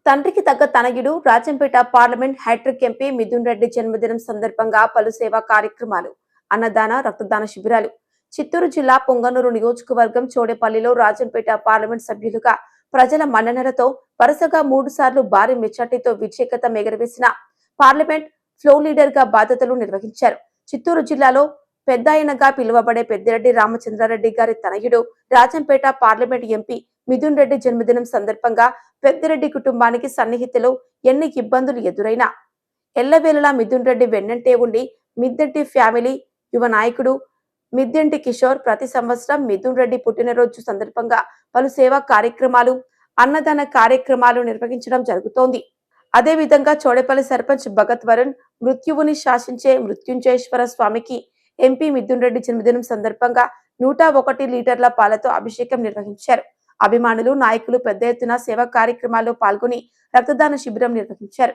తండ్రికి తగ్గ తనయుడు Rajampet parliament hattrick MP Mithun Reddy జన్మదినం సందర్భంగా పలు సేవా కార్యక్రమాలు, అన్నదాన, రక్తదాన శిబిరాలు. చిత్తూరు జిల్లా పొంగనూరు నియోజకవర్గం చోడేపల్లిలో రాజంపేట పార్లమెంట్ సభ్యులుగా ప్రజల మన్ననలతో వరుసగా 3 సార్లు భారీ మెజార్టీతో విజేకత ఎగరవేసిన పార్లమెంట్ ఫ్లోర్ లీడర్ గా బాధ్యతలు నిర్వహించారు. చిత్తూరు జిల్లాలో పెద్దాయనగా పిలువబడే పెద్దిరెడ్డి రామచంద్రారెడ్డి గారి తనయుడు రాజంపేట పార్లమెంట్ ఎంపీ మిథున్ రెడ్డి జన్మదినం సందర్భంగా పెద్దిరెడ్డి కుటుంబానికి సన్నిహితులు ఎన్ని ఇబ్బందులు ఎదురైనా ఎల్లవేళలా మిథున్ రెడ్డి వెన్నంటే ఉండి మిద్దెంటి ఫ్యామిలీ యువ నాయకుడు మిద్దెంటి కిషోర్ ప్రతి సంవత్సరం మిథున్ రెడ్డి పుట్టినరోజు సందర్భంగా పలు సేవా కార్యక్రమాలు, అన్నదాన కార్యక్రమాలు నిర్వహించడం జరుగుతోంది. అదేవిధంగా చోడేపల్లి సర్పంచ్ భగత్ వరుణ్ మృత్యువుని శాసించే మృత్యుంజయేశ్వర స్వామికి ఎంపీ మిథున్ రెడ్డి జన్మదినం సందర్భంగా 101 లీటర్ల పాలతో అభిషేకం నిర్వహించారు. అభిమానులు, నాయకులు పెద్ద ఎత్తున సేవా కార్యక్రమాల్లో పాల్గొని రక్తదాన శిబిరం నిర్వహించారు.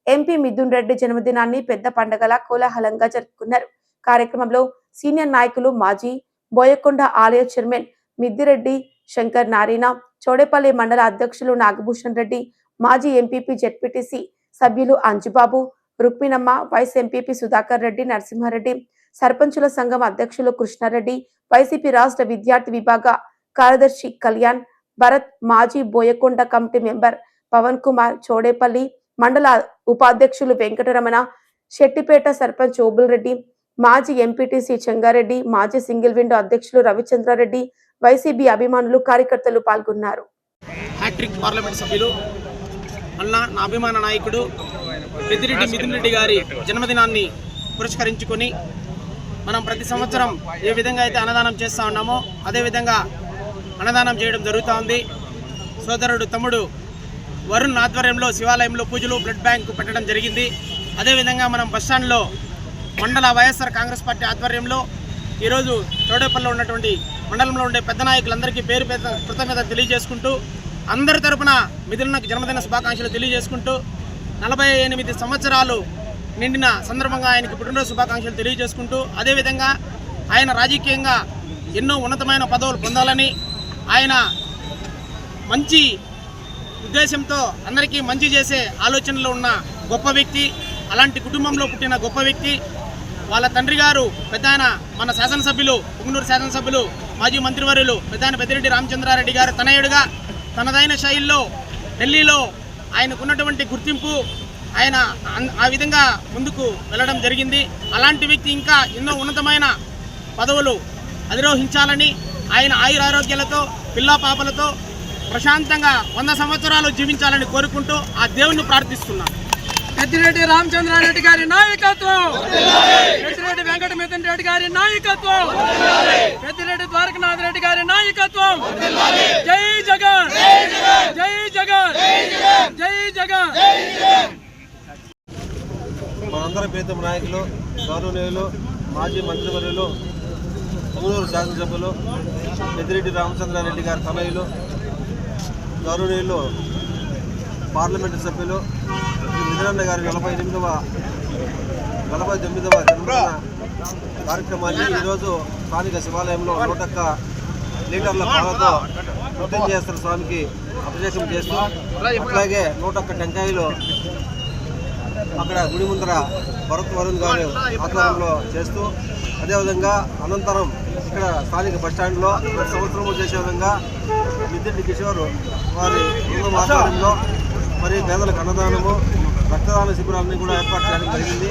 ఎంపీ మిథున్ రెడ్డి జన్మదినాన్ని పెద్ద పండగలా కోలాహలంగా జరుపుకున్నారు. కార్యక్రమంలో సీనియర్ నాయకులు, మాజీ బోయకొండ ఆలయ చైర్మన్ మిద్దిరెడ్డి శంకర్ నారాయణ, చోడేపల్లి మండల అధ్యక్షులు నాగభూషణ్ రెడ్డి, మాజీ ఎంపీపీ జెడ్పీటీసీ సభ్యులు అంజుబాబు, రుక్మిణమ్మ, వైస్ ఎంపీపీ సుధాకర్ రెడ్డి, నరసింహారెడ్డి, సర్పంచుల సంఘం అధ్యక్షులు కృష్ణారెడ్డి, వైసీపీ రాష్ట్ర విద్యార్థి విభాగ కార్యదర్శి కళ్యాణ్, భరత్, మాజీ బోయకొండ కమిటీ మెంబర్ పవన్ కుమార్, చోడేపల్లి మండల ఉపాధ్యక్షులు వెంకటరమణ, శెట్టిపేట సర్పంచ్ ఓబుల్ రెడ్డి, మాజీ ఎంపీటీసీ చెంగారెడ్డి, మాజీ సింగిల్ విండో అధ్యక్షులు రవిచంద్రారెడ్డి, వైసీపీ అభిమానులు, కార్యకర్తలు పాల్గొన్నారు. హ్యాట్రిక్ పార్లమెంట్ సభ్యులు నా అభిమాన నాయకుడు పెద్దిరెడ్డి మిథున్ రెడ్డి గారి జన్మదినాన్ని పురస్కరించుకొని మనం ప్రతి సంవత్సరం ఏ విధంగా అయితే అన్నదానం చేస్తూ ఉన్నామో అదేవిధంగా అన్నదానం చేయడం జరుగుతూ ఉంది. సోదరుడు తమ్ముడు వరుణ్ ఆధ్వర్యంలో శివాలయంలో పూజలు, బ్లడ్ బ్యాంకు పెట్టడం జరిగింది. అదేవిధంగా మనం బస్టాండ్లో మండల వైఎస్ఆర్ కాంగ్రెస్ పార్టీ ఆధ్వర్యంలో ఈరోజు చోడేపల్లిలో ఉన్నటువంటి మండలంలో ఉండే పెద్ద నాయకులందరికీ పేరు కృతజ్ఞత తెలియజేసుకుంటూ, అందరి తరపున మిథునకు జన్మదిన శుభాకాంక్షలు తెలియజేసుకుంటూ, 48 సంవత్సరాలు నిండిన సందర్భంగా ఆయనకి పుట్టినరోజు శుభాకాంక్షలు తెలియజేసుకుంటూ, అదేవిధంగా ఆయన రాజకీయంగా ఎన్నో ఉన్నతమైన పదవులు పొందాలని, ఆయన మంచి ఉద్దేశంతో అందరికీ మంచి చేసే ఆలోచనలో ఉన్న గొప్ప వ్యక్తి. అలాంటి కుటుంబంలో పుట్టిన గొప్ప వ్యక్తి. వాళ్ళ తండ్రి గారు పెద్దాయన మన శాసనసభ్యులు, పొంగనూరు శాసనసభ్యులు, మాజీ మంత్రివర్యులు పెద్దిరెడ్డి రామచంద్రారెడ్డి గారు తనయుడుగా తనదైన శైలిలో ఢిల్లీలో ఆయనకున్నటువంటి గుర్తింపు, ఆయన ఆ విధంగా ముందుకు వెళ్ళడం జరిగింది. అలాంటి వ్యక్తి ఇంకా ఎన్నో ఉన్నతమైన పదవులు అధిరోహించాలని, ఆయన ఆయురారోగ్యాలతో పిల్లా పాపలతో ప్రశాంతంగా 100 సంవత్సరాలు జీవించాలని కోరుకుంటూ ఆ దేవుణ్ణి ప్రార్థిస్తున్నాను. పెద్దిరెడ్డి రామచంద్రారెడ్డి గారి నాయకత్వం, పెద్దిరెడ్డి వెంకట మిథున్ రెడ్డి గారి నాయకత్వం, పెద్దిరెడ్డి ద్వారకనాథ్ రెడ్డి గారి నాయకత్వం. జై జగన్, జై జగన్, జై జగన్. మనందరి ప్రీతం నాయకులు, గౌరవనీయులు, మాజీ మంత్రివర్యులు, పొంగనూరు శాసనసభ్యులు పెద్దిరెడ్డి రామచంద్రారెడ్డి గారి తనయులు, గౌరవనీయులు పార్లమెంటు సభ్యులు మిథునన్న గారి 49వ జన్మదిన కార్యక్రమాన్ని ఈరోజు స్థానిక శివాలయంలో 101 లీటర్ల పాలతో మృత్యుంజయేశ్వర స్వామికి అభిషేకం చేస్తూ, అట్లాగే 101 టెంకాయలు అక్కడ గుడి ముందర భరత్ వరుణ్ గారి ఆధ్వర్యంలో చేస్తూ, అదేవిధంగా అనంతరం ఇక్కడ స్థానిక బస్టాండ్లో ప్రతి సంవత్సరము చేసే విధంగా మిద్దెంటి కిషోర్ వారి బృందం ఆధ్వర్యంలో మరి పేదలకు అన్నదానము, రక్తదాన శిబిరాలని కూడా ఏర్పాటు చేయడం జరిగింది.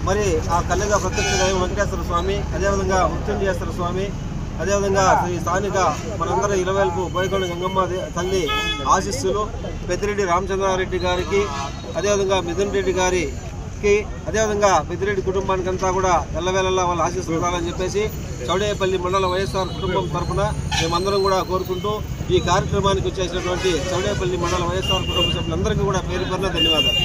మరి ఆ కళ్ళగా ప్రత్యక్ష దైవం వెంకటేశ్వర స్వామి, అదేవిధంగా మృత్యుంజయేశ్వర స్వామి, అదేవిధంగా ఈ స్థానిక మనందరి ఇలవేల్పు బోయకొండ గంగమ్మ తల్లి ఆశీస్సులు పెద్దిరెడ్డి రామచంద్రారెడ్డి గారికి, అదేవిధంగా మిథున్ రెడ్డి గారికి, అదేవిధంగా పెద్దిరెడ్డి కుటుంబానికి అంతా కూడా ఎల్లవేళలా వాళ్ళ ఆశీస్సులు ఉండాలని చెప్పేసి చౌడేపల్లి మండల వైఎస్ఆర్ కుటుంబం తరఫున మేమందరం కూడా కోరుకుంటూ ఈ కార్యక్రమానికి వచ్చేసినటువంటి చౌడేపల్లి మండల వైఎస్ఆర్ కుటుంబ సభ్యులందరికీ కూడా పేరు పేరున ధన్యవాదాలు.